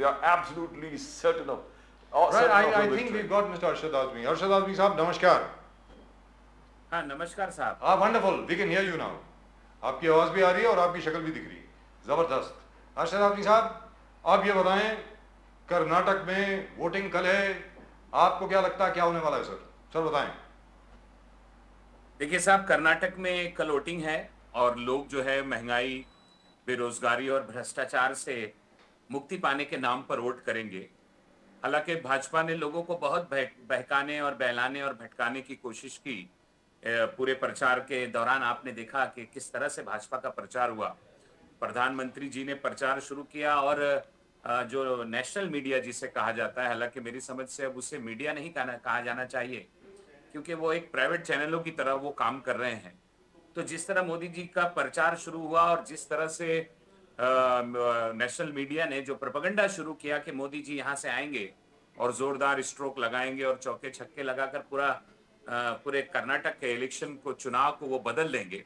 They are absolutely certain of. Right, Certain of I a think victory. we've got Mr. Arshad Azmi. Arshad Azmi साहब नमस्कार. हाँ नमस्कार साहब। हाँ wonderful, we can hear you now. आपकी आवाज़ भी आ रही है और आपकी शक्ल भी दिख रही है. ज़बरदस्त. अरशद आज़मी साहब, आप ये बताएं, कर्नाटक में वोटिंग कल है, आपको क्या लगता है क्या होने वाला है सर? सर बताएं. देखिए साहब, कर्नाटक में कल वोटिंग है और लोग जो है महंगाई, बेरोजगारी और भ्रष्टाचार से मुक्ति पाने के नाम पर वोट करेंगे। हालांकि भाजपा ने लोगों को बहुत बहकाने और बहलाने और भटकाने की कोशिश की। पूरे प्रचार के दौरान आपने देखा कि किस तरह से भाजपा का प्रचार हुआ। प्रधानमंत्री जी ने प्रचार शुरू किया और जो नेशनल मीडिया जिसे कहा जाता है, हालांकि मेरी समझ से अब उसे मीडिया नहीं कहा जाना चाहिए, क्योंकि वो एक प्राइवेट चैनलों की तरह वो काम कर रहे हैं। तो जिस तरह मोदी जी का प्रचार शुरू हुआ और जिस तरह से नेशनल मीडिया ने जो प्रोपेगेंडा शुरू किया कि मोदी जी यहाँ से आएंगे और जोरदार स्ट्रोक लगाएंगे और चौके छक्के लगाकर पूरे कर्नाटक के इलेक्शन को, चुनाव को वो बदल देंगे,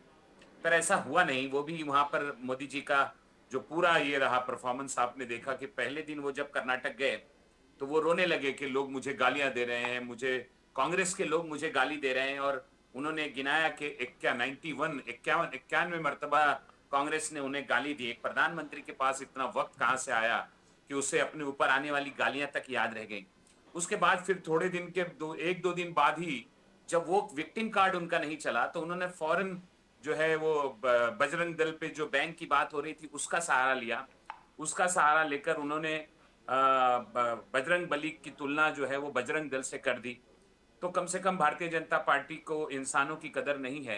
पर ऐसा हुआ नहीं। वो भी वहां पर मोदी जी का जो पूरा ये रहा परफॉर्मेंस, आपने देखा कि पहले दिन वो जब कर्नाटक गए तो वो रोने लगे कि लोग मुझे गालियां दे रहे हैं, मुझे कांग्रेस के लोग मुझे गाली दे रहे हैं। और उन्होंने गिनाया कि 91 मर्तबा कांग्रेस ने उन्हें गाली दी। एक प्रधानमंत्री के पास इतना वक्त कहां से आया कि उसे अपने ऊपर आने वाली गालियां तक याद रह गई। उसके बाद फिर थोड़े दिन के एक दो दिन बाद ही जब वो विक्टिम कार्ड उनका नहीं चला तो उन्होंने फौरन जो है वो बजरंग दल पे जो बैंक की बात हो रही थी उसका सहारा लिया। उसका सहारा लेकर उन्होंने बजरंग बली की तुलना जो है वो बजरंग दल से कर दी। तो कम से कम भारतीय जनता पार्टी को इंसानों की कदर नहीं है,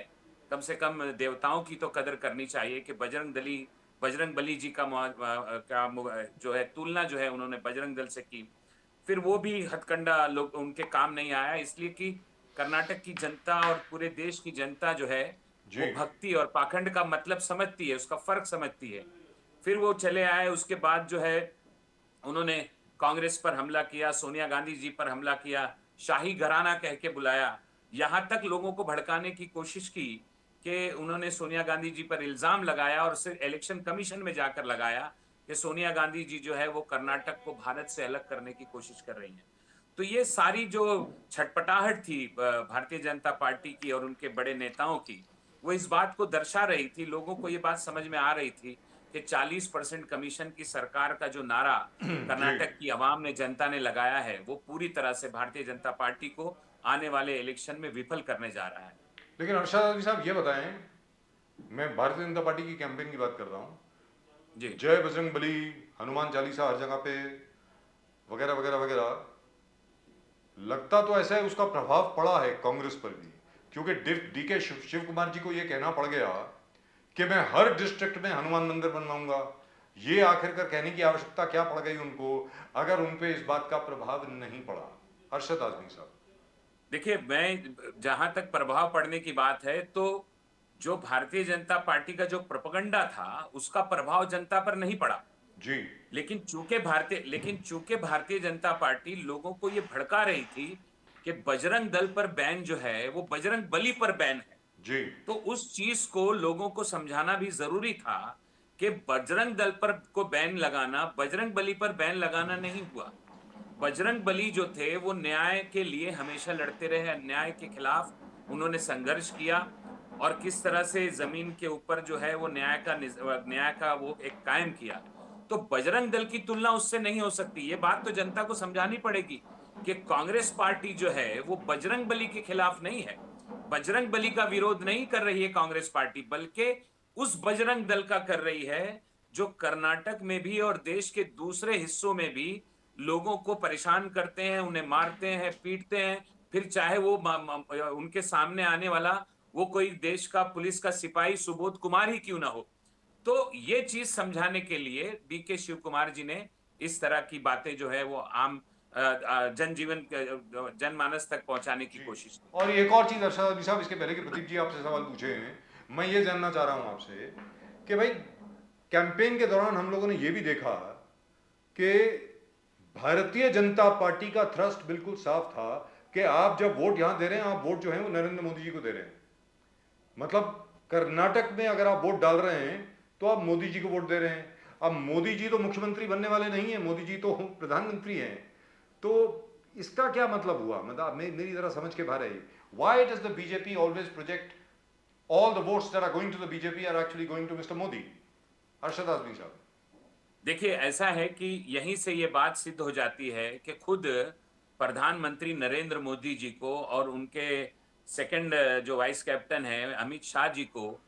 कम से कम देवताओं की तो कदर करनी चाहिए कि बजरंग बली जी जो है तुलना जो है उन्होंने बजरंग दल से की। फिर वो भी हथकंडा लोग उनके काम नहीं आया, इसलिए कि कर्नाटक की जनता और पूरे देश की जनता जो है जी. वो भक्ति और पाखंड का मतलब समझती है, उसका फर्क समझती है। फिर वो चले आए। उसके बाद जो है उन्होंने कांग्रेस पर हमला किया, सोनिया गांधी जी पर हमला किया, शाही घराना कह के बुलाया। यहां तक लोगों को भड़काने की कोशिश की कि उन्होंने सोनिया गांधी जी पर इल्जाम लगाया और सिर्फ इलेक्शन कमीशन में जाकर लगाया कि सोनिया गांधी जी जो है वो कर्नाटक को भारत से अलग करने की कोशिश कर रही हैं। तो ये सारी जो छटपटाहट थी भारतीय जनता पार्टी की और उनके बड़े नेताओं की, वो इस बात को दर्शा रही थी। लोगों को ये बात समझ में आ रही थी कि 40% कमीशन की सरकार का जो नारा जी. कर्नाटक की आवाम ने, जनता ने लगाया है, वो पूरी तरह से भारतीय जनता पार्टी को आने वाले इलेक्शन में विफल करने जा रहा है। लेकिन अरशद आज़मी साहब ये बताएं, मैं भारतीय जनता पार्टी की कैंपेन की बात कर रहा हूँ. जी जय बजरंग बली, हनुमान चालीसा हर जगह पे वगैरह वगैरह वगैरह, लगता तो ऐसा है उसका प्रभाव पड़ा है कांग्रेस पर भी, क्योंकि डीके शिव कुमार जी को ये कहना पड़ गया कि मैं हर डिस्ट्रिक्ट में हनुमान मंदिर बनवाऊंगा। ये आखिरकार कहने की आवश्यकता क्या पड़ गई उनको, अगर उन पे इस बात का प्रभाव नहीं पड़ा? अरशद आज़मी साहब देखिए, मैं जहां तक प्रभाव पड़ने की बात है तो जो भारतीय जनता पार्टी का जो प्रोपेगेंडा था उसका प्रभाव जनता पर नहीं पड़ा। जी. लेकिन चूंकि भारतीय जनता पार्टी लोगों को ये भड़का रही थी कि बजरंग दल पर बैन जो है वो बजरंग बली पर बैन है, जी. तो उस चीज को लोगों को समझाना भी जरूरी था कि बजरंग दल पर को बैन लगाना, बजरंग बली पर बैन लगाना नहीं हुआ। बजरंग बली जो थे वो न्याय के लिए हमेशा लड़ते रहे, अन्याय के खिलाफ उन्होंने संघर्ष किया और किस तरह से जमीन के ऊपर जो है वो न्याय का वो एक कायम किया। तो बजरंग दल की तुलना उससे नहीं हो सकती। ये बात तो जनता को समझानी पड़ेगी कि कांग्रेस पार्टी जो है वो बजरंग बली के खिलाफ नहीं है, बजरंग बली का विरोध नहीं कर रही है कांग्रेस पार्टी, बल्कि उस बजरंग दल का कर रही है जो कर्नाटक में भी और देश के दूसरे हिस्सों में भी लोगों को परेशान करते हैं, उन्हें मारते हैं, पीटते हैं, फिर चाहे वो उनके सामने आने वाला वो कोई देश का पुलिस का सिपाही सुबोध कुमार ही क्यों ना हो। तो ये चीज समझाने के लिए डीके शिव कुमार जी ने इस तरह की बातें जो है वो आम जनमानस तक पहुंचाने की कोशिश की। और एक और चीज अरशद आज़मी साहब, इसके पहले कि प्रदीप जी आपसे सवाल पूछे हैं, मैं ये जानना चाह रहा हूं आपसे कि भाई कैंपेन के दौरान हम लोगों ने ये भी देखा कि भारतीय जनता पार्टी का थ्रस्ट बिल्कुल साफ था कि आप जब वोट यहां दे रहे हैं, आप वोट जो है वो नरेंद्र मोदी जी को दे रहे हैं। मतलब कर्नाटक में अगर आप वोट डाल रहे हैं तो आप मोदी जी को वोट दे रहे हैं। अब मोदी जी तो मुख्यमंत्री बनने वाले नहीं है, मोदी जी तो प्रधानमंत्री हैं, तो इसका क्या मतलब हुआ? मतलब मेरी जरा समझ के बाहर है ये. Why does the BJP always project all the votes that are going to the BJP are actually going to Mr. Modi? Arshad Azmi साहब. देखिए, ऐसा है कि यहीं से ये बात सिद्ध हो जाती है कि खुद प्रधानमंत्री नरेंद्र मोदी जी को और उनके सेकंड जो वाइस कैप्टन है अमित शाह जी को,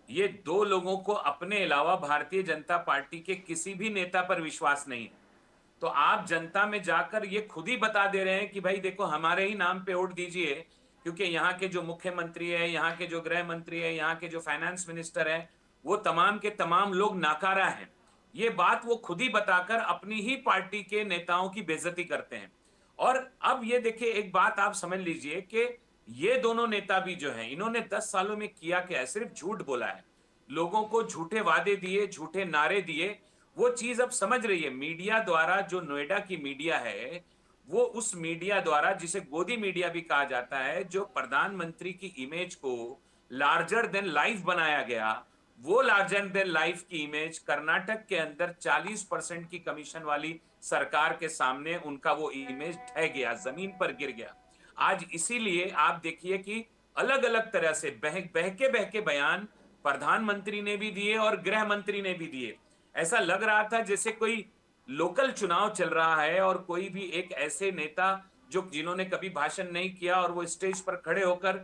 ये दो लोगों को अपने अलावा भारतीय जनता पार्टी के किसी भी नेता पर विश्वास नहीं है. तो आप जनता में जाकर ये खुद ही बता दे रहे हैं कि भाई देखो हमारे ही नाम पे वोट दीजिए, क्योंकि यहाँ के जो मुख्यमंत्री है, यहाँ के जो गृह मंत्री है, यहाँ के जो फाइनेंस मिनिस्टर है, वो तमाम के तमाम लोग नाकारा हैं. ये बात वो खुद ही बताकर अपनी ही पार्टी के नेताओं की बेइज्जती करते हैं. और अब ये देखिए, एक बात आप समझ लीजिए कि ये दोनों नेता भी जो हैं, इन्होंने 10 सालों में किया क्या है? सिर्फ झूठ बोला है, लोगों को झूठे वादे दिए, झूठे नारे दिए. वो चीज अब समझ रही है मीडिया द्वारा, जो नोएडा की मीडिया है, वो उस मीडिया द्वारा, जिसे गोदी मीडिया भी कहा जाता है, जो प्रधानमंत्री की इमेज को लार्जर देन लाइफ बनाया गया, वो लार्जर देन लाइफ की इमेज कर्नाटक के अंदर 40% की कमीशन वाली सरकार के सामने उनका वो इमेज ढह गया, जमीन पर गिर गया. आज इसीलिए आप देखिए कि अलग अलग तरह से बहके बयान प्रधानमंत्री ने भी दिए और गृह मंत्री ने भी दिए. ऐसा लग रहा था जैसे कोई लोकल चुनाव चल रहा है और कोई भी एक ऐसे नेता जिन्होंने कभी भाषण नहीं किया और वो स्टेज पर खड़े होकर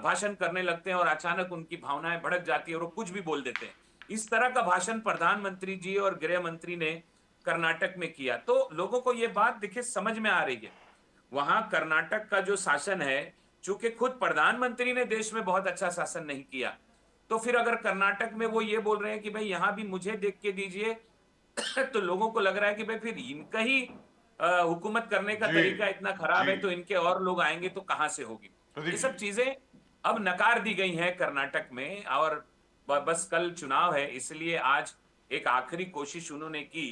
भाषण करने लगते हैं और अचानक उनकी भावनाएं भड़क जाती है और वो कुछ भी बोल देते हैं. इस तरह का भाषण प्रधानमंत्री जी और गृह मंत्री ने कर्नाटक में किया. तो लोगों को ये बात देखिए समझ में आ रही है. वहां कर्नाटक का जो शासन है, चूंकि खुद प्रधानमंत्री ने देश में बहुत अच्छा शासन नहीं किया, तो फिर अगर कर्नाटक में वो ये बोल रहे हैं कि भाई यहां भी मुझे देख के दीजिए, तो लोगों को लग रहा है कि भाई फिर इनका ही हुकूमत करने का तरीका इतना खराब है, तो इनके और लोग आएंगे तो कहां से होगी. ये सब चीजें अब नकार दी गई हैं कर्नाटक में. और बस कल चुनाव है, इसलिए आज एक आखिरी कोशिश उन्होंने की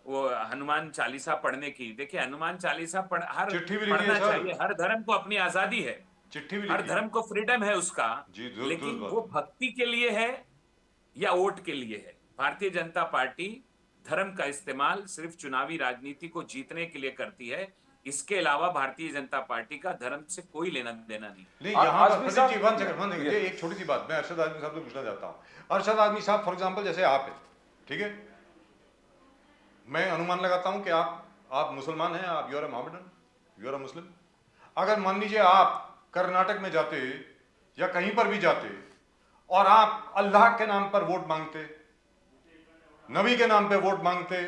वो हनुमान चालीसा पढ़ने की. देखिए, हनुमान चालीसा पढ़ना चाहिए, हर धर्म को अपनी आजादी है, हर धर्म को फ्रीडम है उसका, लेकिन वो भक्ति के लिए है या वोट के लिए है. भारतीय जनता पार्टी धर्म का इस्तेमाल सिर्फ चुनावी राजनीति को जीतने के लिए करती है. इसके अलावा भारतीय जनता पार्टी का धर्म से कोई लेना देना नहीं. यहाँ पर प्रदीप जी, वन सेकंड, एक छोटी सी बात मैं अरशद आज़मी साहब से पूछना चाहता हूँ. अरशद आज़मी साहब, फॉर एग्जांपल जैसे आप हैं, ठीक है, मैं अनुमान लगाता हूँ कि आप मुसलमान हैं, आप you are a Mohammedan, you are a Muslim. अगर मान लीजिए आप कर्नाटक में जाते या कहीं पर भी जाते और आप अल्लाह के नाम पर वोट मांगते, नबी के नाम पे वोट मांगते,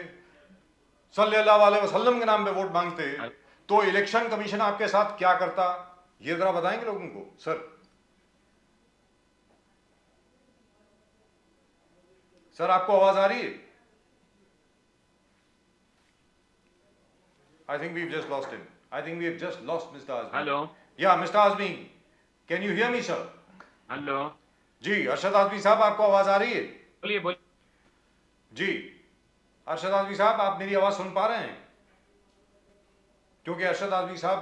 सल्लल्लाहु अलैहि वसल्लम के नाम पे वोट मांगते, तो इलेक्शन कमीशन आपके साथ क्या करता, ये जरा बताएंगे लोगों को. सर आपको आवाज आ रही है? I think we've just lost him. I think we've just lost Mr. Azmi. Hello. Yeah, Mr. Azmi, can you hear me, sir? Hello. जी, अरशद आज़मी साहब आपको आवाज आ रही है? बोलिए बोलिए. जी, अरशद आज़मी साहब आप मेरी आवाज सुन पा रहे हैं? क्योंकि अरशद आज़मी साहब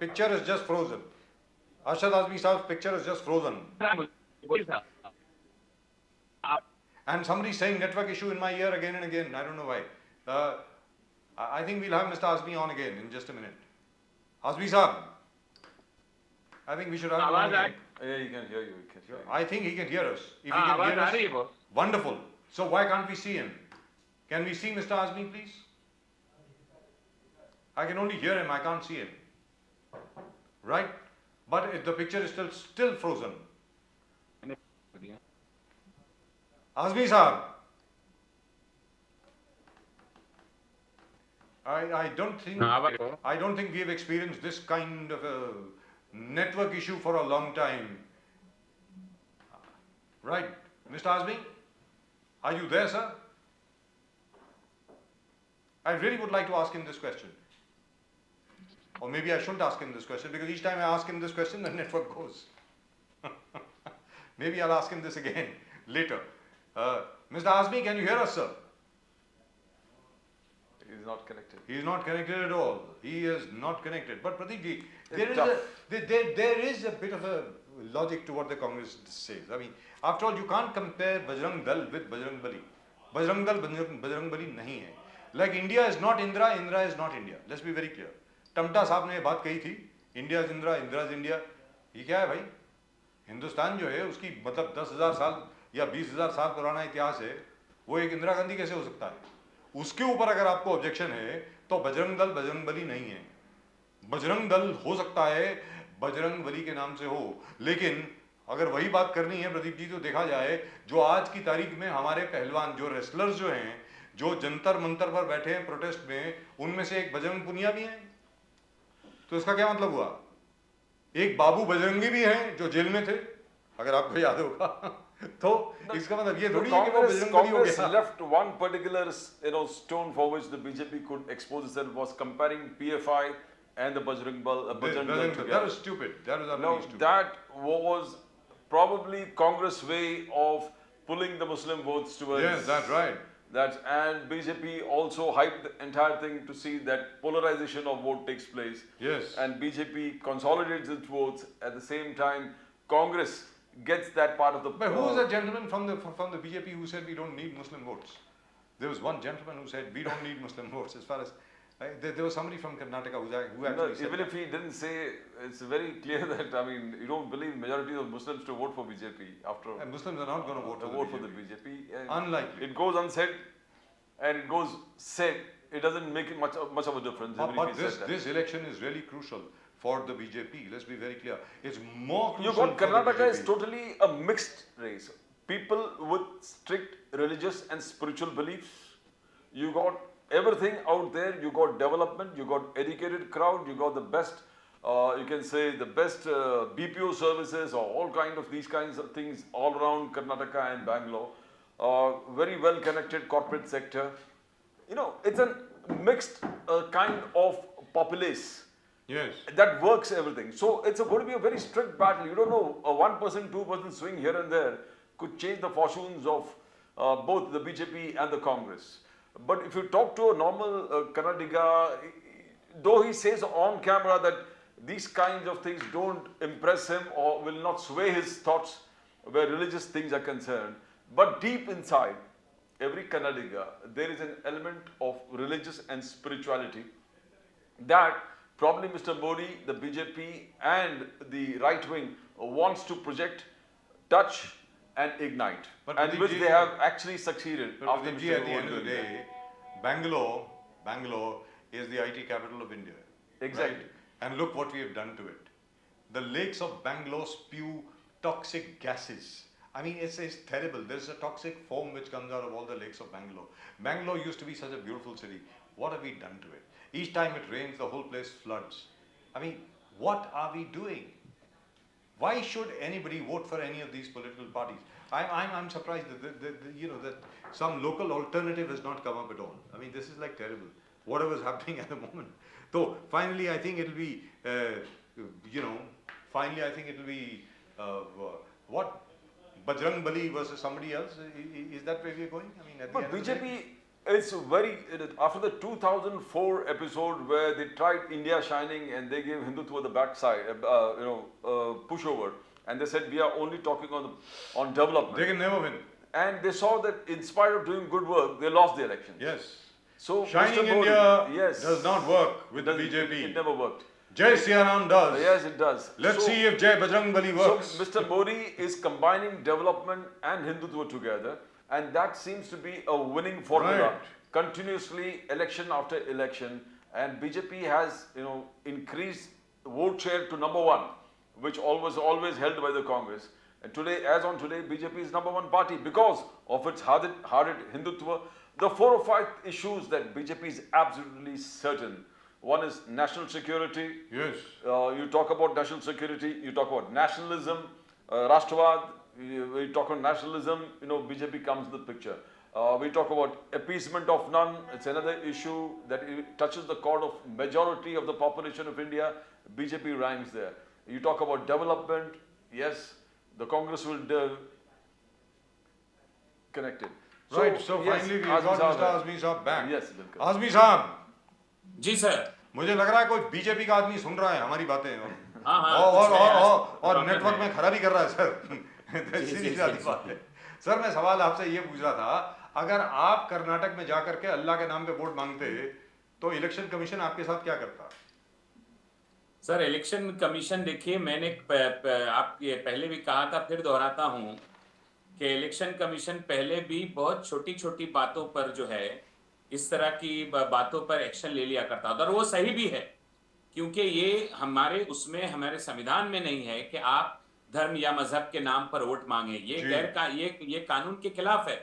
picture is just frozen. Arshad Azmi साहब picture is just frozen. And somebody saying network issue in my ear again and again. I don't know why. I think we'll have Mr. Azmi on again in just a minute. Azmi Saab, I think we should have him on again. Yeah, he can hear you. He can hear you. I think he can hear us. If he can hear us, wonderful. So why can't we see him? Can we see Mr. Azmi, please? I can only hear him. I can't see him. Right? But the picture is still frozen. Azmi Saab, I don't think we have experienced this kind of a network issue for a long time. Right, Mr. Azmi, are you there, sir? I really would like to ask him this question. Or maybe I shouldn't ask him this question, because each time I ask him this question, the network goes. Maybe I'll ask him this again later. Mr. Azmi, can you hear us, sir? He is not connected. He is not connected at all. He is not connected. But Pradeep ji, there is a bit of a logic to what the Congress says. I mean, after all, you can't compare Bajrang Dal with Bajrang Bali. Bajrang Dal Bajrang Bali नहीं है. Like India is not Indira, Indira is not India. Let's be very clear. Tamta साहब ने ये बात कही थी, India is Indira, Indira is India. ये क्या है भाई? हिंदुस्तान जो है उसकी मतलब 10,000 साल या 20,000 साल पुराना इतिहास है. वो एक इंदिरा गांधी कैसे हो सकता है? उसके ऊपर अगर आपको ऑब्जेक्शन है तो बजरंग दल बजरंग बली नहीं है. बजरंग दल हो सकता है बजरंग बली के नाम से हो, लेकिन अगर वही बात करनी है प्रदीप जी तो देखा जाए जो आज की तारीख में हमारे पहलवान जो रेसलर्स जो हैं जो जंतर मंतर पर बैठे हैं प्रोटेस्ट में, उनमें से एक बजरंग पुनिया भी है. तो इसका क्या मतलब हुआ? एक बाबू बजरंगी भी हैं जो जेल में थे, अगर आपको याद होगा. तो इसका मतलब ये थोड़ी है कि वो बजरंग बली हो Congress गया. left one particular stone for which the BJP could expose itself was comparing PFI and the Bajrang Dal That together. was stupid. That was Now utterly stupid. that was probably Congress way of pulling the Muslim votes towards Yes, that's right. that, and BJP also hyped the entire thing to see that polarization of vote takes place. Yes. And BJP consolidates its votes. At the same time, Congress gets that part of the. But who was that gentleman from the BJP who said we don't need Muslim votes? There was one gentleman who said we don't need Muslim votes. As far as there was somebody from Karnataka who No, actually said even that. if he didn't say, it's very clear that I mean you don't believe majority of Muslims to vote for BJP after And Muslims are not going to vote for the BJP. BJP. Unlikely. It goes unsaid, and it goes said. It doesn't make it much of a difference. even But if he said that. this election is really crucial for the BJP. Let's be very clear. It's more You crucial got for the Karnataka is BJP. totally a mixed race. People with strict religious and spiritual beliefs. You got everything out there. You got development. You got educated crowd. You got the best. You can say the best BPO services or all kind of these kinds of things all around Karnataka and Bangalore. Very well connected corporate sector. You know, it's a mixed kind of populace. Yes. That works everything. So it's going to be a very strict battle. You don't know, a 1%, 2% swing here and there could change the fortunes of both the BJP and the Congress. But if you talk to a normal Kannadiga, though he says on camera that these kinds of things don't impress him or will not sway his thoughts where religious things are concerned, but deep inside, every Kannadiga, there is an element of religious and spirituality that probably Mr. Modi, the BJP and the right wing wants to project, touch and ignite, But and Pradeep which ji- they have actually succeeded. But after Pradeep ji, Mr. at the end of the Modi. day, Bangalore is the IT capital of India. Exactly. Right? And look what we have done to it. The lakes of Bangalore spew toxic gases. I mean, it's terrible. There's a toxic foam which comes out of all the lakes of Bangalore. Bangalore used to be such a beautiful city. What have we done to it? Each time it rains, the whole place floods. I mean, what are we doing? Why should anybody vote for any of these political parties? I'm surprised that some local alternative has not come up at all. I mean, this is like terrible. Whatever's happening at the moment. So finally, I think it'll be, what? Bajrang Bali versus somebody else? Is that where we're going? I mean, at the But end of the day? BJP is very, after the 2004 episode where they tried India shining and they gave Hindutva the backside, pushover, and they said we are only talking on development. They can never win. And they saw that in spite of doing good work, they lost the election. Yes. So Shining Mr. Modi, India yes, does not work with the doesn't- BJP. It never worked. Jai Siyaram does. Yes, it does. Let's So- see if Jai Bajrang Bali works. So Mr. Modi is combining development and Hindutva together, and that seems to be a winning formula. Right. Continuously, election after election, and BJP has increased vote share to #1, which always held by the Congress. And today, as on today, BJP is #1 party because of its hearted Hindutva. The 4 or 5 issues that BJP is absolutely certain. One is national security. Yes. You talk about national security, you talk about nationalism, Rashtravad, we talk about nationalism, BJP comes in the picture. We talk about appeasement of none, it's another issue that touches the chord of majority of the population of India, BJP ranks there. You talk about development, yes, the Congress will connect it. Right, so yes, finally we Azmi got Saab Mr. hai. Azmi Saab back. Yes, बिल्कुल. Azmi Saab, जी sir. मुझे लग रहा है कोई BJP का आदमी सुन रहा है हमारी बातें हाँ, हाँ, और कुछ नेटवर्क है। में खराबी कर रहा है सर. सीधी सी बात है. सर मैं सवाल आपसे ये पूछ रहा था, अगर आप कर्नाटक में जाकर के अल्लाह के नाम पे वोट मांगते तो इलेक्शन कमीशन आपके साथ क्या करता? सर, इलेक्शन कमीशन देखिए, मैंने आप ये पहले भी कहा था, फिर दोहराता हूं कि इलेक्शन कमीशन पहले भी बहुत छोटी छोटी बातों पर जो है इस तरह की बातों पर एक्शन ले लिया करता था, और वो सही भी है, क्योंकि ये हमारे संविधान में नहीं है कि आप धर्म या मजहब के नाम पर वोट मांगे। ये जी। ये कानून के खिलाफ है।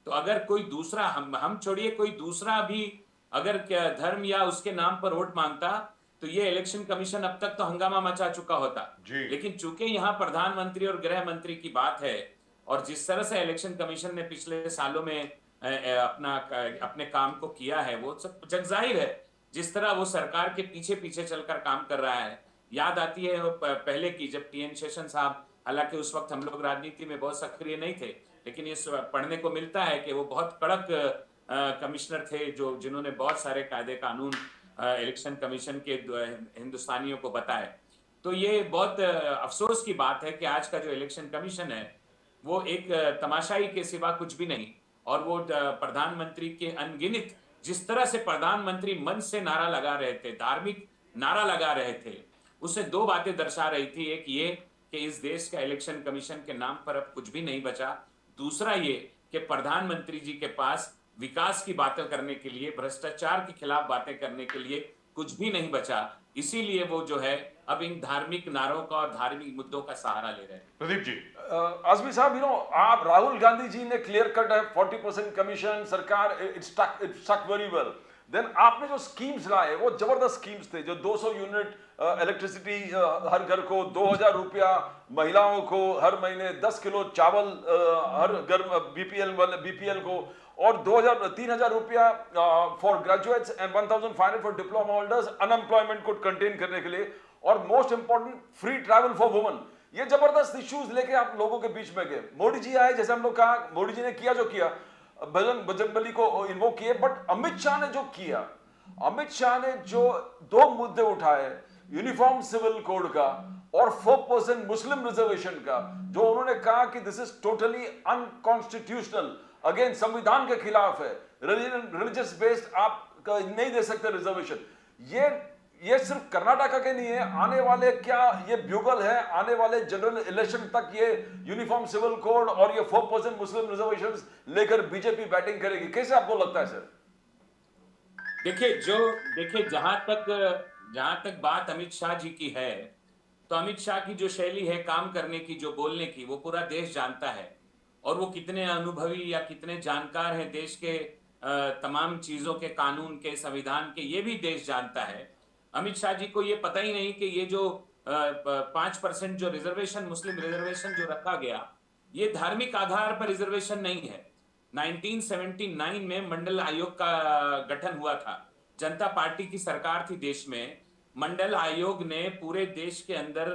तो अगर कोई दूसरा, हम छोड़िए, कोई दूसरा भी अगर धर्म या उसके नाम पर वोट मांगता तो ये इलेक्शन कमीशन अब तक तो हंगामा मचा चुका होता। जी। लेकिन चूंकि यहाँ प्रधानमंत्री और गृह मंत्री की बात है, और जिस तरह से इलेक्शन कमीशन ने पिछले सालों में अपने काम को किया है, वो सब जगजाहिर है। जिस तरह वो सरकार के पीछे पीछे चलकर काम कर रहा है, याद आती है वो पहले की, जब टीएन शेषन साहब, हालांकि उस वक्त हम लोग राजनीति में बहुत सक्रिय नहीं थे, लेकिन ये पढ़ने को मिलता है कि वो बहुत कड़क कमिश्नर थे, जिन्होंने बहुत सारे कायदे कानून इलेक्शन कमीशन के हिंदुस्तानियों को बताए। तो ये बहुत अफसोस की बात है कि आज का जो इलेक्शन कमीशन है वो एक तमाशाई के सिवा कुछ भी नहीं। और वो प्रधानमंत्री के अनगिनत, जिस तरह से प्रधानमंत्री मन से नारा लगा रहे थे, धार्मिक नारा लगा रहे थे, उससे दो बातें दर्शा रही थी। एक ये कि इस देश का इलेक्शन कमीशन के नाम पर अब कुछ भी नहीं बचा। दूसरा ये कि प्रधानमंत्री जी के पास विकास की बातें करने के लिए, भ्रष्टाचार के खिलाफ बातें करने के लिए कुछ भी नहीं बचा। इसीलिए वो जो है अब इन धार्मिक नारों का और धार्मिक मुद्दों का सहारा ले रहे हैं। प्रदीप जी, आजमी साहब, आप राहुल गांधी जी ने क्लियर कट है 40% कमीशन, सरकार it stuck very well. Then आपने जो स्कीम्स लाए वो जबरदस्त स्कीम्स थे, जो 200 यूनिट इलेक्ट्रिसिटी हर घर को, 2000 रुपया महिलाओं को हर महीने, 10 किलो चावल हर घर बीपीएल को, और 3000 रुपया for graduates and 1500 for diploma holders, unemployment को कंटेन करने के लिए, और most important free travel for women. ये जबरदस्त इश्यूज लेके आप लोगों के बीच में गए। मोदी जी आए, जैसे हम लोग कहा, मोदी जी ने किया जो किया, बजरंगबली को इन्वोक किए, बट अमित शाह ने जो किया, अमित शाह ने जो दो मुद्दे उठाए, यूनिफॉर्म सिविल कोड का और 4% मुस्लिम रिजर्वेशन का, जो उन्होंने कहा कि this is totally unconstitutional, again संविधान के खिलाफ है, रिलीजियस बेस्ड आप नहीं दे सकते रिजर्वेशन। ये सिर्फ कर्नाटका के नहीं है, आने वाले क्या ये ब्यूगल है, आने वाले जनरल इलेक्शन तक ये यूनिफॉर्म सिविल कोड और ये 4% मुस्लिम रिजर्वेशंस लेकर बीजेपी बैटिंग करेगी। कैसे आपको लगता है सर? देखिए, जहां तक बात अमित शाह जी की है, तो अमित शाह की जो शैली है काम करने की, जो बोलने की, वो पूरा देश जानता है। और वो कितने अनुभवी या कितने जानकार हैं देश के तमाम चीजों के, कानून के, संविधान के, ये भी देश जानता है। अमित शाह जी को ये पता ही नहीं कि ये जो 5% जो रिजर्वेशन, मुस्लिम रिजर्वेशन जो रखा गया, ये धार्मिक आधार पर रिजर्वेशन नहीं है। 1979 में मंडल आयोग का गठन हुआ था। जनता पार्टी की सरकार थी देश में। मंडल आयोग ने पूरे देश के अंदर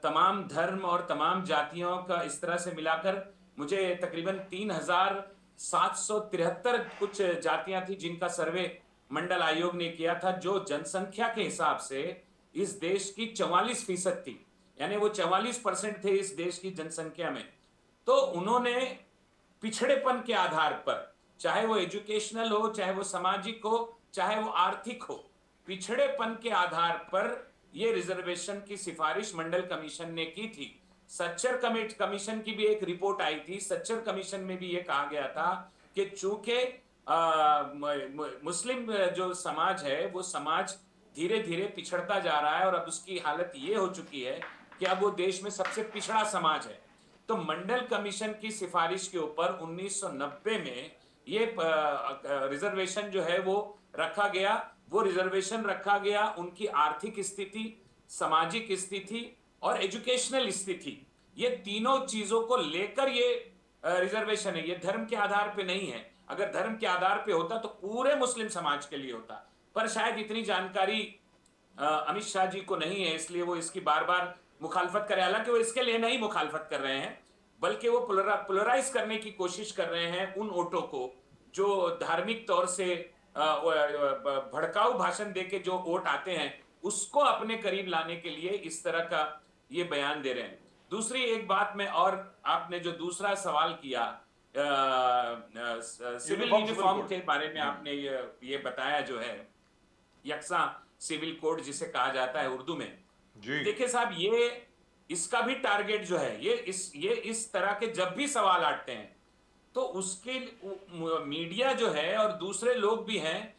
तमाम धर्म और तमाम जातियों का इस तरह से मिलाकर, मुझे तकरीबन 3773 कुछ जातियां थी जिनका सर्वे मंडल आयोग ने किया था, जो जनसंख्या के हिसाब से इस देश की 44% थी। यानी वो 44% थे इस देश की जनसंख्या में। तो उन्होंने पिछड़ेपन के आधार पर, चाहे वो एजुकेशनल हो, चाहे वो सामाजिक हो, चाहे वो आर्थिक हो, पिछड़ेपन के आधार पर ये रिजर्वेशन की सिफारिश मंडल कमीशन ने की थी। सच्चर कमीशन की भी एक रिपोर्ट आई थी। सच्चर कमीशन में भी ये कहा गया था कि चूंकि मुस्लिम जो समाज है, वो समाज धीरे धीरे पिछड़ता जा रहा है, और अब उसकी हालत ये हो चुकी है कि अब वो देश में सबसे पिछड़ा समाज है। तो मंडल कमीशन की सिफारिश के ऊपर 1990 में ये रिजर्वेशन जो है वो रखा गया। वो रिजर्वेशन रखा गया उनकी आर्थिक स्थिति, सामाजिक स्थिति और एजुकेशनल स्थिति, ये तीनों चीजों को लेकर ये रिजर्वेशन है। ये धर्म के आधार पे नहीं है। अगर धर्म के आधार पे होता तो पूरे मुस्लिम समाज के लिए होता, पर शायद इतनी जानकारी अमित शाह जी को नहीं है, इसलिए वो इसकी बार बार मुखालफत करे। हालांकि वो इसके लिए नहीं मुखालफत कर रहे हैं, बल्कि वो पोलराइज करने की कोशिश कर रहे हैं उन वोटों को जो धार्मिक तौर से भड़काऊ भाषण देके जो वोट आते हैं, उसको अपने करीब लाने के लिए इस तरह का ये बयान दे रहे हैं। दूसरी एक बात में, और आपने जो दूसरा सवाल किया सिविल Uniform यूनिफॉर्म code. के बारे में आपने ये बताया जो है, यकसा सिविल कोड जिसे कहा जाता है उर्दू में। जी। देखिए साहब, ये इसका भी टारगेट जो है, ये इस तरह के जब भी सवाल आते हैं तो उसके मीडिया जो है और दूसरे लोग भी हैं,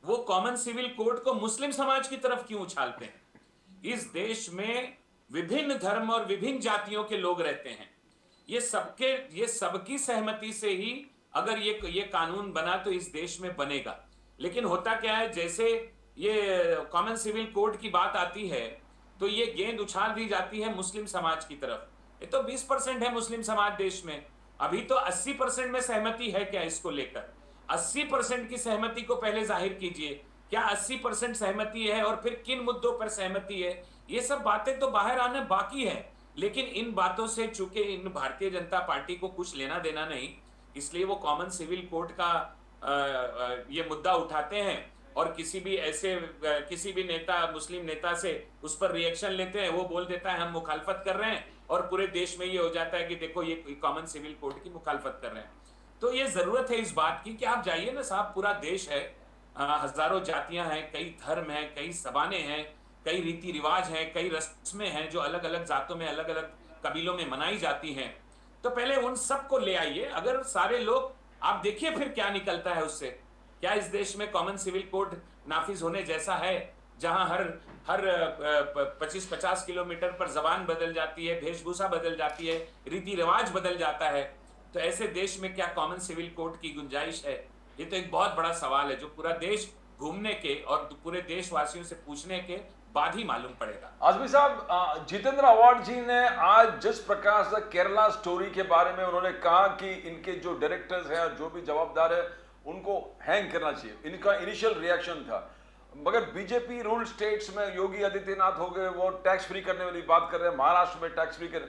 वो कॉमन सिविल कोड को मुस्लिम समाज की तरफ क्यों उछालते हैं? इस देश में विभिन्न धर्म और विभिन्न जातियों के लोग रहते हैं। ये सबकी सहमति से ही अगर ये कानून बना तो इस देश में बनेगा। लेकिन होता क्या है, जैसे ये कॉमन सिविल कोड की बात आती है तो ये गेंद उछाल दी जाती है मुस्लिम समाज की तरफ। ये तो 20% है मुस्लिम समाज देश में, अभी तो 80% में सहमति है क्या इसको लेकर? 80% की सहमति को पहले जाहिर कीजिए, क्या 80% सहमति है और फिर किन मुद्दों पर सहमति है? ये सब बातें तो बाहर आना बाकी है। लेकिन इन बातों से चूंकि इन भारतीय जनता पार्टी को कुछ लेना देना नहीं, इसलिए वो कॉमन सिविल कोड का ये मुद्दा उठाते हैं और किसी भी नेता, मुस्लिम नेता से उस पर रिएक्शन लेते हैं, वो बोल देता है हम मुखालफत कर रहे हैं, और पूरे देश में ये हो जाता है कि देखो ये कॉमन सिविल कोड की मुखालफत कर रहे हैं। तो ये जरूरत है इस बात की कि आप जाइए ना साहब, पूरा देश है, हजारों जातियां हैं, कई धर्म हैं, कई जबानें हैं, कई रीति रिवाज हैं, कई रस्में हैं जो अलग अलग जातों में, अलग अलग कबीलों में मनाई जाती हैं। तो पहले उन सब को ले आइए। अगर सारे लोग, आप देखिए फिर क्या निकलता है उससे। क्या इस देश में कॉमन सिविल कोड नाफिज होने जैसा है, जहां हर 25-50 किलोमीटर पर जबान बदल जाती है, वेशभूषा बदल जाती है, रीति रिवाज बदल जाता है? तो ऐसे देश में क्या कॉमन सिविल कोड की गुंजाइश है? ये तो एक बहुत बड़ा सवाल है जो पूरा देश घूमने के और पूरे देशवासियों से पूछने के बाद ही मालूम पड़ेगा। आजमी साहब, जितेंद्र अवार्ड जी ने आज जिस प्रकार से केरला स्टोरी के बारे में उन्होंने कहा कि इनके जो डायरेक्टर्स हैं और जो भी जवाबदार है उनको हैंग करना चाहिए, इनका इनिशियल रिएक्शन था। मगर बीजेपी रूल स्टेट्स में योगी आदित्यनाथ हो गए, वो टैक्स फ्री करने वाली बात कर रहे हैं, महाराष्ट्र में टैक्स फ्री कर।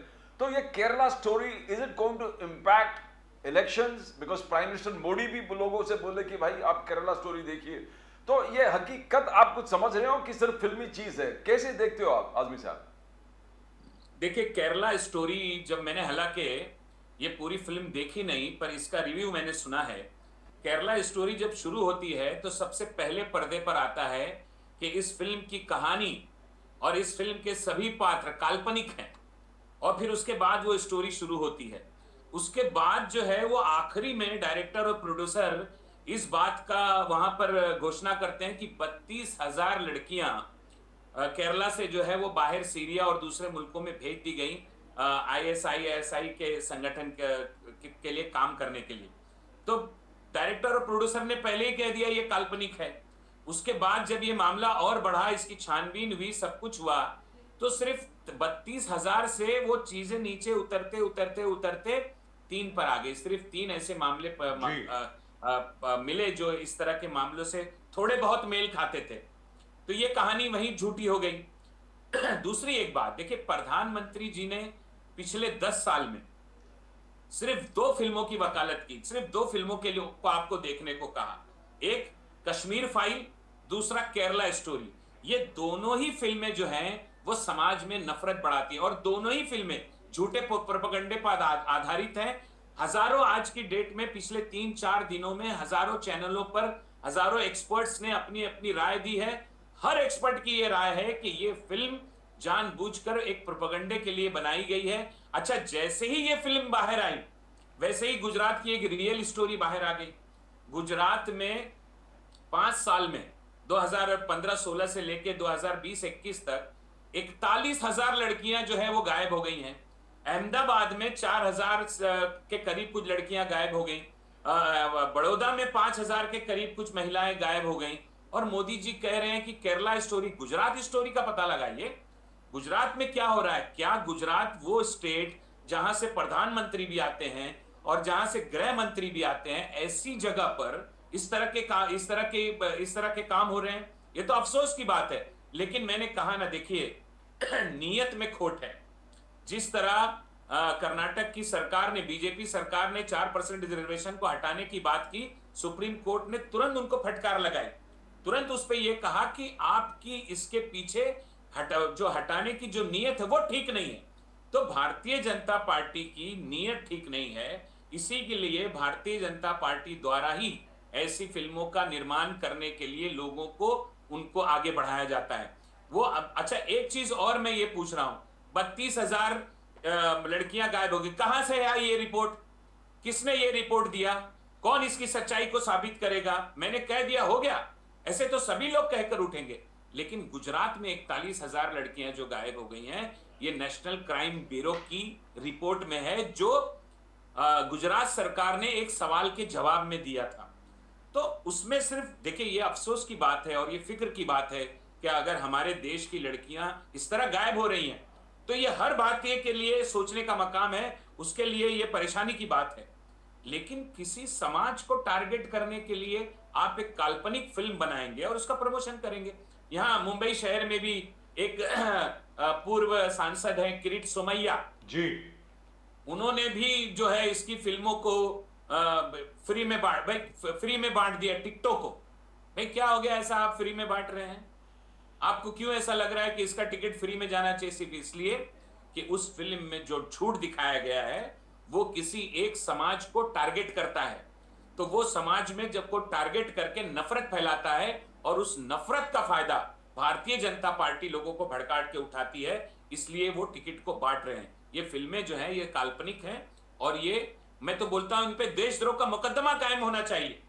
तो ये Kerala story, is it going to impact elections? Because prime minister Modi भी लोगों से बोले कि भाई आप केरला स्टोरी देखिए। तो ये हकीकत आप कुछ समझ रहे हो कि सिर्फ फिल्मी चीज है? कैसे देखते हो आप आजमी साहब? देखिए, केरला स्टोरी जब मैंने, हालांकि ये पूरी फिल्म देखी नहीं पर इसका रिव्यू मैंने सुना है। केरला स्टोरी जब शुरू होती है तो सबसे पहले पर्दे पर आता है कि इस फिल्म की कहानी और इस फिल्म के सभी पात्र काल्पनिक हैं, और फिर उसके बाद वो स्टोरी शुरू होती है। उसके बाद जो है वो आखिरी में डायरेक्टर और प्रोड्यूसर इस बात का वहां पर घोषणा करते हैं कि 32,000 लड़कियां केरला से जो है वो बाहर सीरिया और दूसरे मुल्कों में भेज दी गई ISI के संगठन के लिए काम करने के लिए। तो डायरेक्टर और प्रोड्यूसर ने पहले ही कह दिया ये काल्पनिक है। उसके बाद जब ये मामला और बढ़ा, इसकी छानबीन हुई, सब कुछ हुआ, तो सिर्फ 32,000 से वो चीजें नीचे उतरते उतरते उतरते 3 पर आ गई। सिर्फ 3 ऐसे मामले मिले जो इस तरह के मामलों से थोड़े बहुत मेल खाते थे। तो ये कहानी वहीं झूठी हो गई। दूसरी एक बात देखिए, प्रधानमंत्री जी ने पिछले 10 साल में सिर्फ 2 फिल्मों की वकालत की, सिर्फ 2 फिल्मों के लिए को आपको देखने को कहा। एक कश्मीर फाइल, दूसरा केरला स्टोरी। ये दोनों ही फिल्में जो हैं वो समाज में नफरत बढ़ाती हैं, और दोनों ही फिल्में झूठे प्रोपेगेंडे पर आधारित हैं। हजारों, आज की डेट में पिछले 3-4 दिनों में हजारों चैनलों पर हजारों एक्सपर्ट्स ने अपनी अपनी राय दी है। हर एक्सपर्ट की ये राय है कि ये फिल्म जानबूझकर एक प्रोपेगेंडे के लिए बनाई गई है। अच्छा, जैसे ही ये फिल्म बाहर आई वैसे ही गुजरात की एक रियल स्टोरी बाहर आ गई। गुजरात में 5 साल में 2015-16 से लेके 2020-21 तक 41,000 लड़कियां जो है वो गायब हो गई हैं। अहमदाबाद में 4,000 के करीब कुछ लड़कियां गायब हो गई। बड़ौदा में 5,000 के करीब कुछ महिलाएं गायब हो गई। और मोदी जी कह रहे हैं कि केरला स्टोरी, गुजरात स्टोरी का पता लगाइए। गुजरात में क्या हो रहा है? क्या गुजरात वो स्टेट जहां से प्रधानमंत्री भी आते हैं और जहां से गृह मंत्री भी आते हैं, ऐसी जगह पर इस तरह के काम हो रहे हैं? ये तो अफसोस की बात है। लेकिन मैंने कहा ना, देखिए नीयत में खोट है। जिस तरह कर्नाटक की सरकार ने, बीजेपी सरकार ने 4% रिजर्वेशन को हटाने की बात की, सुप्रीम कोर्ट ने तुरंत उनको फटकार लगाई। तुरंत उस पर यह कहा कि आपकी इसके पीछे जो हटाने की जो नीयत है वो ठीक नहीं है। तो भारतीय जनता पार्टी की नीयत ठीक नहीं है। इसी के लिए भारतीय जनता पार्टी द्वारा ही ऐसी फिल्मों का निर्माण करने के लिए लोगों को उनको आगे बढ़ाया जाता है। अच्छा, एक चीज और मैं ये पूछ रहा हूं, 32,000 लड़कियां गायब हो गई, कहां से आई ये रिपोर्ट? किसने ये रिपोर्ट दिया? कौन इसकी सच्चाई को साबित करेगा? मैंने कह दिया हो गया, ऐसे तो सभी लोग कहकर उठेंगे। लेकिन गुजरात में 41,000 लड़कियां जो गायब हो गई हैं, ये नेशनल क्राइम ब्यूरो की रिपोर्ट में है, जो गुजरात सरकार ने एक सवाल के जवाब में दिया था। तो उसमें सिर्फ देखिए, ये अफसोस की बात है और ये फिक्र की बात है कि अगर हमारे देश की लड़कियां इस तरह गायब हो रही हैं, तो ये हर भारतीय के लिए सोचने का मकाम है, उसके लिए ये परेशानी की बात है। लेकिन किसी समाज को टारगेट करने के लिए आप एक काल्पनिक फिल्म बनाएंगे और उसका प्रमोशन करेंगे। यहाँ मुंबई शहर में भी एक पूर्व सांसद है किरीट सोमैया जी, उन्होंने भी जो है इसकी फिल्मों को फ्री में बांट दिया टिकटों को। भाई क्या हो गया ऐसा, आप फ्री में बांट रहे हैं? आपको क्यों ऐसा लग रहा है कि इसका टिकट फ्री में जाना चाहिए? सिर्फ इसलिए कि उस फिल्म में जो झूठ दिखाया गया है वो किसी एक समाज को टारगेट करता है। तो वो समाज में जब को टारगेट करके नफरत फैलाता है और उस नफरत का फायदा भारतीय जनता पार्टी लोगों को भड़काट के उठाती है, इसलिए वो टिकट को बांट रहे हैं। ये फिल्में जो हैं ये काल्पनिक हैं और ये मैं तो बोलता हूं इन पे देशद्रोह का मुकदमा कायम होना चाहिए,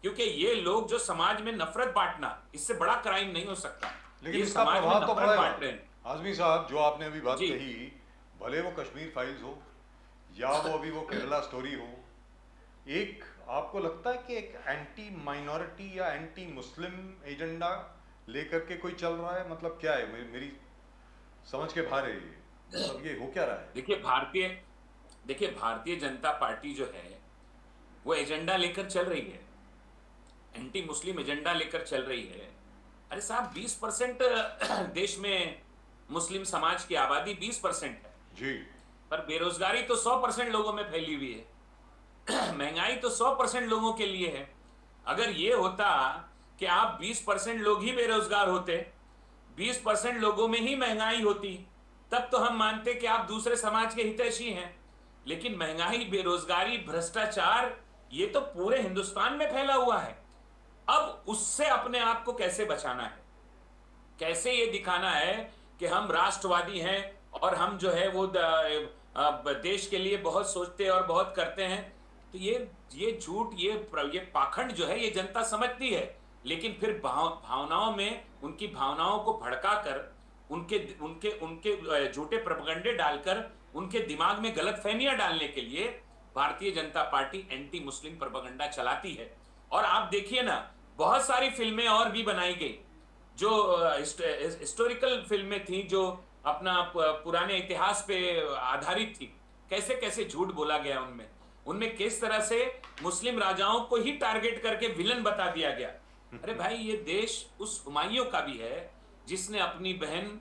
क्योंकि ये लोग जो समाज में नफरत बांटना, इससे बड़ा क्राइम नहीं हो सकता। लेकिन ये इसका समाज में प्रभाव तो नफरत पड़ेगा। बांट रहे हैं। आजमी साहब, जो आपने अभी बात जी। कही, भले वो कश्मीर फाइल्स हो या वो अभी वो केरला स्टोरी हो, एक आपको लगता है कि एक एंटी माइनॉरिटी या एंटी मुस्लिम एजेंडा लेकर के कोई चल रहा है? मतलब क्या है, मेरी समझ के बाहर है ये, मतलब ये हो क्या रहा है? देखिए भारतीय जनता पार्टी जो है वो एजेंडा लेकर चल रही है, एंटी मुस्लिम एजेंडा लेकर चल रही है। अरे साहब, 20% देश में मुस्लिम समाज की आबादी 20% है जी, पर बेरोजगारी तो 100% लोगों में फैली हुई है। महंगाई तो 100% लोगों के लिए है। अगर ये होता कि आप 20% लोग ही बेरोजगार होते, 20% लोगों में ही महंगाई होती, तब तो हम मानते कि आप दूसरे समाज के हितैषी हैं। लेकिन महंगाई, बेरोजगारी, भ्रष्टाचार, ये तो पूरे हिंदुस्तान में फैला हुआ है। अब उससे अपने आप को कैसे बचाना है, कैसे ये दिखाना है कि हम राष्ट्रवादी हैं और हम जो है वो देश के लिए बहुत सोचते और बहुत करते हैं, तो ये झूठ, ये पाखंड जो है ये जनता समझती है। लेकिन फिर भावनाओं में, उनकी भावनाओं को भड़काकर, उनके झूठे प्रोपेगेंडे डालकर उनके दिमाग में गलतफहमियां डालने के लिए Bharatiya Janata party anti Muslim propaganda चलाती है। और आप देखिए ना, बहुत सारी फिल्में और भी बनाई गई जो हिस्टोरिकल फिल्में थी, जो अपना पुराने इतिहास पे आधारित थी। कैसे कैसे झूठ बोला गया उनमें किस तरह से मुस्लिम राजाओं को ही टारगेट करके विलन बता दिया गया। अरे भाई, ये देश उस हुमायूं का भी है जिसने अपनी बहन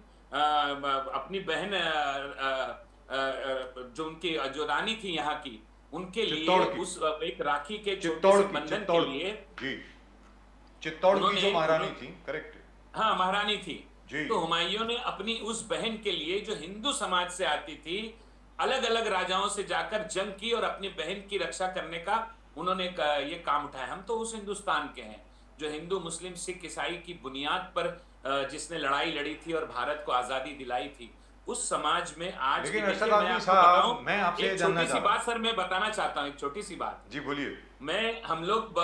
जो उनकी जो रानी थी यहाँ की, उनके लिए उस एक राखी के छोटे से बंधन के लिए, जी, चित्तौड़ की जो महारानी थी, करेक्ट, हाँ महारानी थी, जी। तो हुमायूं ने अपनी उस बहन के लिए जो हिंदू समाज से आती थी, अलग अलग राजाओं से जाकर जंग की और अपनी बहन की रक्षा करने का उन्होंने ये काम उठाया। हम तो उस हिंदुस्तान के हैं जो हिंदू, मुस्लिम, सिख, ईसाई की बुनियाद पर जिसने लड़ाई लड़ी थी और भारत को आजादी दिलाई थी, उस समाज में आज लेकिन की, अरशद मैं आदमी आपको साहब, बताऊं, मैं आपसे एक जानना छोटी सी चाह रहा बात सर मैं बताना चाहता हूँ, एक छोटी सी बात। जी बोलिए। हम लोग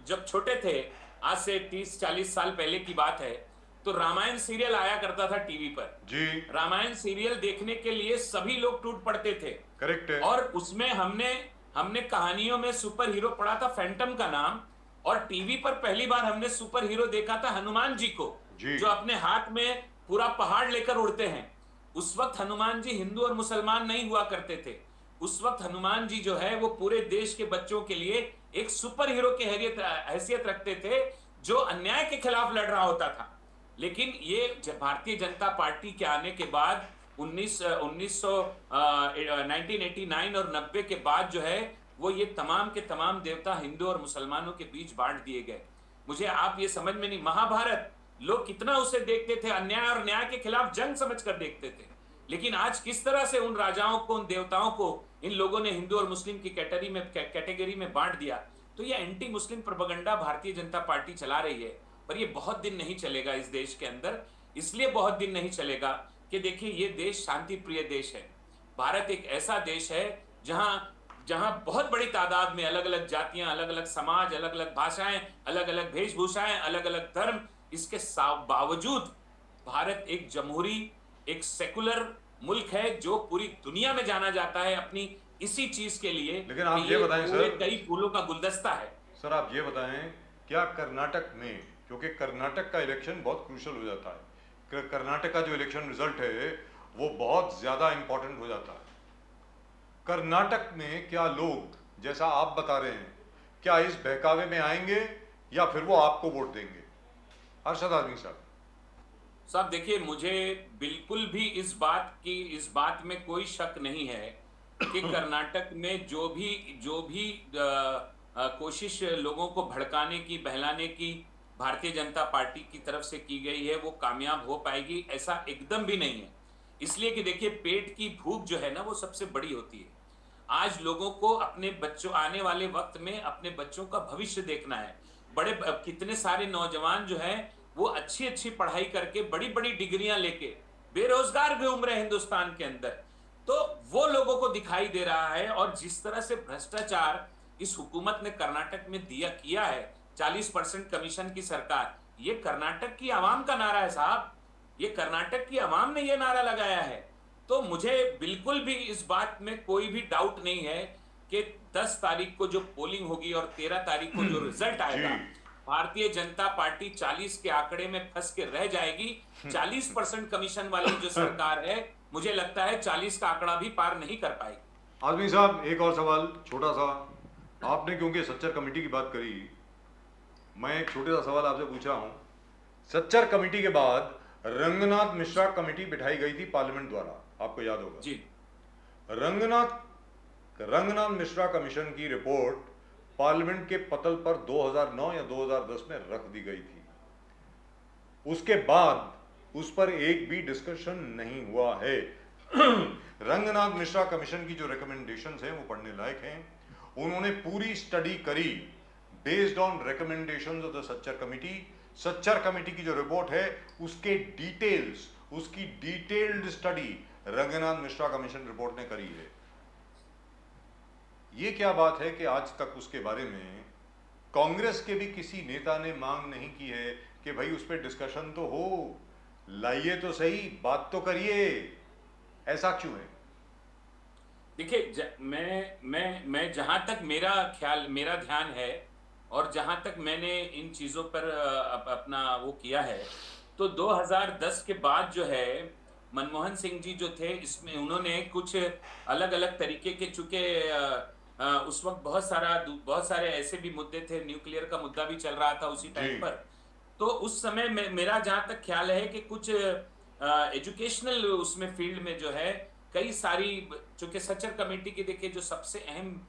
जब छोटे थे, आज से 30-40 साल पहले की बात है, तो रामायण सीरियल आया करता था टीवी पर जी, रामायण सीरियल देखने के लिए सभी लोग टूट पड़ते थे, करेक्ट है। और उसमें हमने कहानियों में सुपर हीरो पढ़ा था फैंटम का नाम, और टीवी पर पहली बार हमने सुपर हीरो देखा था हनुमान जी को, जो अपने हाथ में पूरा पहाड़ लेकर उड़ते हैं। उस वक्त हनुमान जी हिंदू और मुसलमान नहीं हुआ करते थे। उस वक्त हनुमान जी जो है वो पूरे देश के बच्चों के लिए एक सुपर हीरो की हैसियत रखते थे, जो अन्याय के खिलाफ लड़ रहा होता था। लेकिन ये भारतीय जनता पार्टी के आने के बाद 1989 और 90 के बाद जो है वो ये तमाम के तमाम देवता हिंदू और मुसलमानों के बीच बांट दिए गए। मुझे आप ये समझ में नहीं, महाभारत लोग कितना उसे देखते थे, अन्याय और न्याय के खिलाफ जंग समझकर देखते थे, लेकिन आज किस तरह से उन राजाओं को, उन देवताओं को इन लोगों ने हिंदू और मुस्लिम की कैटेगरी में बांट दिया। तो ये anti Muslim propaganda Bharatiya Janata party चला रही है, पर ये बहुत दिन नहीं चलेगा इस देश के अंदर। इसलिए बहुत दिन नहीं चलेगा कि देखिए ये देश शांति प्रिय देश है। भारत एक ऐसा देश है जहां जहां बहुत बड़ी तादाद में अलग अलग जातियां, अलग अलग समाज, अलग अलग भाषाएं, अलग अलग वेशभूषाएं, अलग अलग धर्म, इसके बावजूद भारत एक जमहूरी, एक सेकुलर मुल्क है जो पूरी दुनिया में जाना जाता है अपनी इसी चीज के लिए। लेकिन आप कि ये बताएं पूरे सर, कई फूलों का गुलदस्ता है। सर आप ये बताएं, क्या कर्नाटक में, क्योंकि कर्नाटक का इलेक्शन बहुत क्रूशल हो जाता है, कर्नाटक का जो इलेक्शन रिजल्ट है वो बहुत ज्यादा इंपॉर्टेंट हो जाता है। कर्नाटक में क्या लोग, जैसा आप बता रहे हैं, क्या इस बहकावे में आएंगे या फिर वो आपको वोट देंगे? अरशद आदमी साहब देखिए, मुझे बिल्कुल भी इस बात में कोई शक नहीं है कि कर्नाटक में जो भी कोशिश लोगों को भड़काने की, बहलाने की भारतीय जनता पार्टी की तरफ से की गई है वो कामयाब हो पाएगी, ऐसा एकदम भी नहीं है। इसलिए कि देखिए, पेट की भूख जो है ना वो सबसे बड़ी होती है। आज लोगों को अपने बच्चों, आने वाले वक्त में अपने बच्चों का भविष्य देखना है। कितने सारे नौजवान जो है वो अच्छी अच्छी पढ़ाई करके, बड़ी बड़ी डिग्रियां लेके बेरोजगार भी घूम रहे हैं हिंदुस्तान के अंदर। तो वो लोगों को दिखाई दे रहा है। और जिस तरह से भ्रष्टाचार इस हुकूमत ने कर्नाटक में किया है, 40% कमीशन की सरकार, ये कर्नाटक की आवाम का नारा है साहब। ये कर्नाटक की आवाम ने ये नारा लगाया है। तो मुझे बिल्कुल भी इस बात में कोई भी डाउट नहीं है कि 10 तारीख को जो पोलिंग होगी और 13 तारीख को जो रिजल्ट आएगा, भारतीय जनता पार्टी 40 के आंकड़े में फंस के रह जाएगी। 40% कमीशन वाली जो सरकार है, मुझे लगता है 40 का आंकड़ा भी पार नहीं कर पाएगी। आदमी साहब, एक और सवाल छोटा सा, आपने क्योंकि सच्चर कमेटी की बात करी, मैं एक छोटा सा सवाल आपसे पूछ रहा हूं। सच्चर कमेटी के बाद रंगनाथ मिश्रा कमेटी बिठाई गई थी पार्लियामेंट द्वारा, आपको याद होगा जी। रंगनाथ मिश्रा कमीशन की रिपोर्ट पार्लियामेंट के पटल पर 2009 या 2010 में रख दी गई थी। उसके बाद उस पर एक भी डिस्कशन नहीं हुआ है। रंगनाथ मिश्रा कमीशन की जो रिकमेंडेशंस हैं वो पढ़ने लायक हैं। उन्होंने पूरी स्टडी करी based on recommendations of the Sachar committee. Sachar committee की जो रिपोर्ट है उसकी detailed study Ranganath Mishra commission report ने करी है। ये क्या बात है कि आज तक उसके बारे में कांग्रेस के भी किसी नेता ने मांग नहीं की है कि भाई उस पर डिस्कशन तो हो, लाइए तो सही, बात तो करिए, ऐसा क्यों है? देखिए, मैं जहां तक मेरा ध्यान है और जहां तक मैंने इन चीजों पर अपना वो किया है, तो 2010 के बाद जो है मनमोहन सिंह जी जो थे, इसमें उन्होंने कुछ अलग अलग तरीके के, चूंकि उस वक्त बहुत सारे ऐसे भी मुद्दे थे, न्यूक्लियर का मुद्दा भी चल रहा था उसी टाइम पर। तो उस समय मेरा जहां तक ख्याल है कि कुछ एजुकेशनल उसमें फील्ड में जो है कई सारी, चूंकि सच्चर कमेटी की देखिए जो सबसे अहम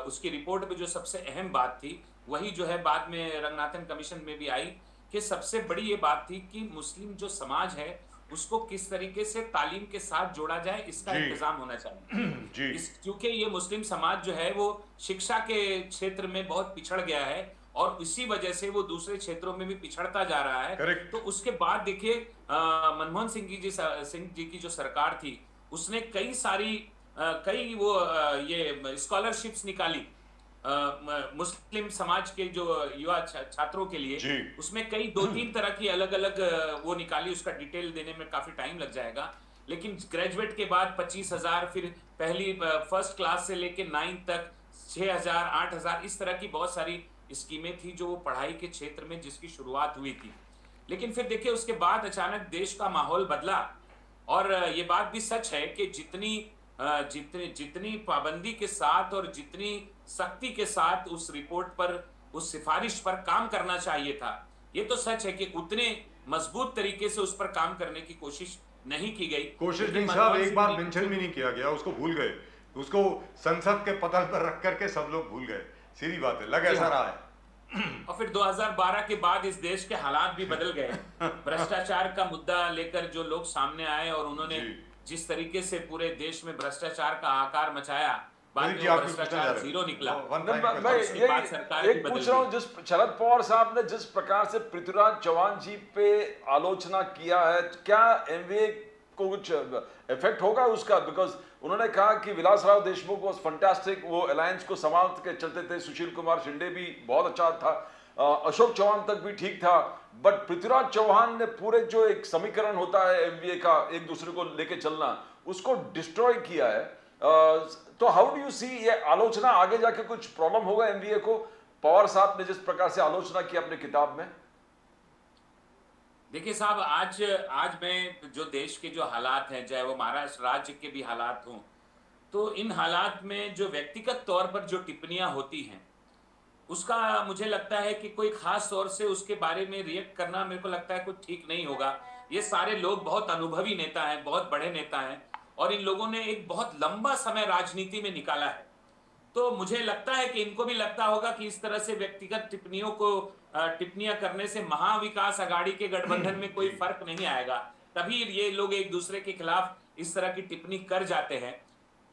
उसकी रिपोर्ट में जो सबसे अहम बात थी वही जो है बाद में रंगनाथन कमीशन में भी आई, कि सबसे बड़ी ये बात थी कि मुस्लिम जो समाज है उसको किस तरीके से तालीम के साथ जोड़ा जाए, इसका इंतजाम होना चाहिए। क्योंकि ये मुस्लिम समाज जो है वो शिक्षा के क्षेत्र में बहुत पिछड़ गया है और इसी वजह से वो दूसरे क्षेत्रों में भी पिछड़ता जा रहा है। Correct. तो उसके बाद देखिए मनमोहन सिंह जी की जो सरकार थी उसने कई ये स्कॉलरशिप्स निकाली मुस्लिम समाज के जो युवा छात्रों के लिए। उसमें कई 2-3 तरह की अलग अलग वो निकाली, उसका डिटेल देने में काफी टाइम लग जाएगा। लेकिन ग्रेजुएट के बाद 25,000, फिर फर्स्ट क्लास से लेके 9 तक 6,000, 8,000, इस तरह की बहुत सारी स्कीमें थी जो वो पढ़ाई के क्षेत्र में जिसकी शुरुआत हुई थी। लेकिन फिर देखिए उसके बाद अचानक देश का माहौल बदला और ये बात भी सच है कि जितनी पाबंदी के साथ और जितनी सख्ती के साथ उस रिपोर्ट पर, उस सिफारिश पर काम करना चाहिए था, ये तो सच है कि उतने मजबूत तरीके से उस पर काम करने की कोशिश नहीं की गई। कोशिश नहीं साहब, एक बार मेंशन भी नहीं किया गया, उसको भूल गए, उसको संसद के पटल पर रख करके सब लोग भूल गए। सीधी बात है, लग ऐसा रहा है। और फिर 2012 के बाद इस देश के हालात भी बदल गए। भ्रष्टाचार का मुद्दा लेकर जो लोग सामने आए और उन्होंने जिस तरीके से पूरे देश में भ्रष्टाचार का हाहाकार मचाया, बाद मोदी में जी, वो आप कुछ पूछना चाह भ्रष्टाचार रहे हैं? जीरो निकला। One नहीं, final मैं question. उसके बाद सरकार भी एक पूछ बदल रहा हूँ, गई। जिस शरद पवार साहब ने जिस प्रकार से पृथ्वीराज चौहान जी पे आलोचना किया है, क्या एमवीए को कुछ इफेक्ट होगा उसका? बिकॉज उन्होंने कहा कि विलासराव देशमुख वाज फंटास्टिक, वो अलायंस को संभाल के चलते थे, सुशील कुमार शिंदे भी बहुत अच्छा था, अशोक चौहान तक भी ठीक था, बट पृथ्वीराज चौहान ने पूरे जो एक समीकरण होता है एमवीए का, एक दूसरे को लेके चलना, उसको डिस्ट्रॉय किया है। तो हाउ डू यू सी ये आलोचना आगे जाके कुछ प्रॉब्लम होगा एमवीए को? पवार साहब ने जिस प्रकार से आलोचना की अपने किताब में। देखिए साहब, आज मैं जो देश के जो हालात हैं, चाहे वो महाराष्ट्र राज्य के भी हालात हों, तो इन हालात में जो व्यक्तिगत तौर पर जो टिप्पणियां होती हैं, उसका मुझे लगता है कि कोई खास तौर से उसके बारे में रिएक्ट करना मेरे को लगता है कुछ ठीक नहीं होगा। ये सारे लोग बहुत अनुभवी नेता हैं, बहुत बड़े नेता हैं, और इन लोगों ने एक बहुत लंबा समय राजनीति में निकाला है। तो मुझे लगता है कि इनको भी लगता होगा कि इस तरह से व्यक्तिगत टिप्पणियों को टिप्पणियां करने से महाविकास अघाड़ी के गठबंधन में कोई फर्क नहीं आएगा। तभी ये लोग एक दूसरे के खिलाफ इस तरह की टिप्पणी कर जाते हैं,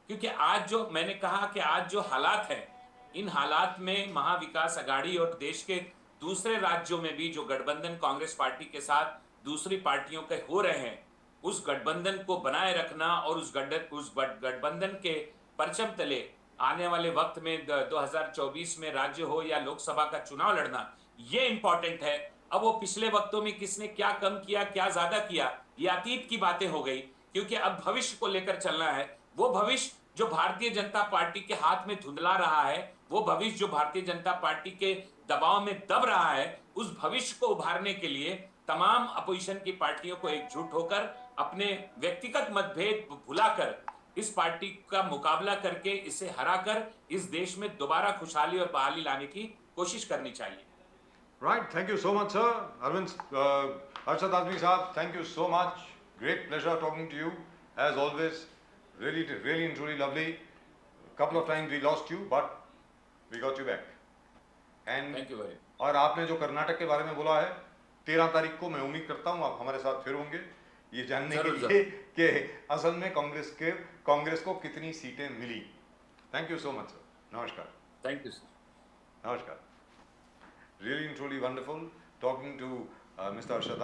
क्योंकि आज जो मैंने कहा कि आज जो हालात हैं, इन हालात में महाविकास अघाड़ी और देश के दूसरे राज्यों में भी जो गठबंधन कांग्रेस पार्टी के साथ दूसरी पार्टियों के हो रहे हैं, उस गठबंधन को बनाए रखना और उस गठबंधन के परचम तले आने वाले वक्त में 2024 में राज्य हो या लोकसभा का चुनाव लड़ना, ये इंपॉर्टेंट है। अब वो पिछले वक्तों में किसने क्या कम किया, क्या ज्यादा किया, ये अतीत की बातें हो गई, क्योंकि अब भविष्य को लेकर चलना है। वो भविष्य जो भारतीय जनता पार्टी के हाथ में धुंधला रहा है, वो भविष्य जो भारतीय जनता पार्टी के दबाव में दब रहा है, उस भविष्य को उभारने के लिए तमाम अपोजिशन की पार्टियों को एकजुट होकर अपने व्यक्तिगत मतभेद भुलाकर इस पार्टी का मुकाबला करके इसे हराकर इस देश में दोबारा खुशहाली और बहाली लाने की कोशिश करनी चाहिए। Right, thank you so much, sir. Arvind, Arshad Azmi Saab, thank you so much. Great pleasure talking to you, as always. Really and truly lovely. Couple of times we lost you, but we got you back. And thank you very much. और आपने जो कर्नाटक के बारे में बोला है, 13 तारीख को मैं उम्मीद करता हूँ आप हमारे साथ फिर होंगे, ये जानने के जरूर, लिए कि असल में कांग्रेस को कितनी सीटें मिली। Thank you so much sir. नमस्कार। Thank you sir. Namaskar. Really and truly wonderful talking to Mr. Arshad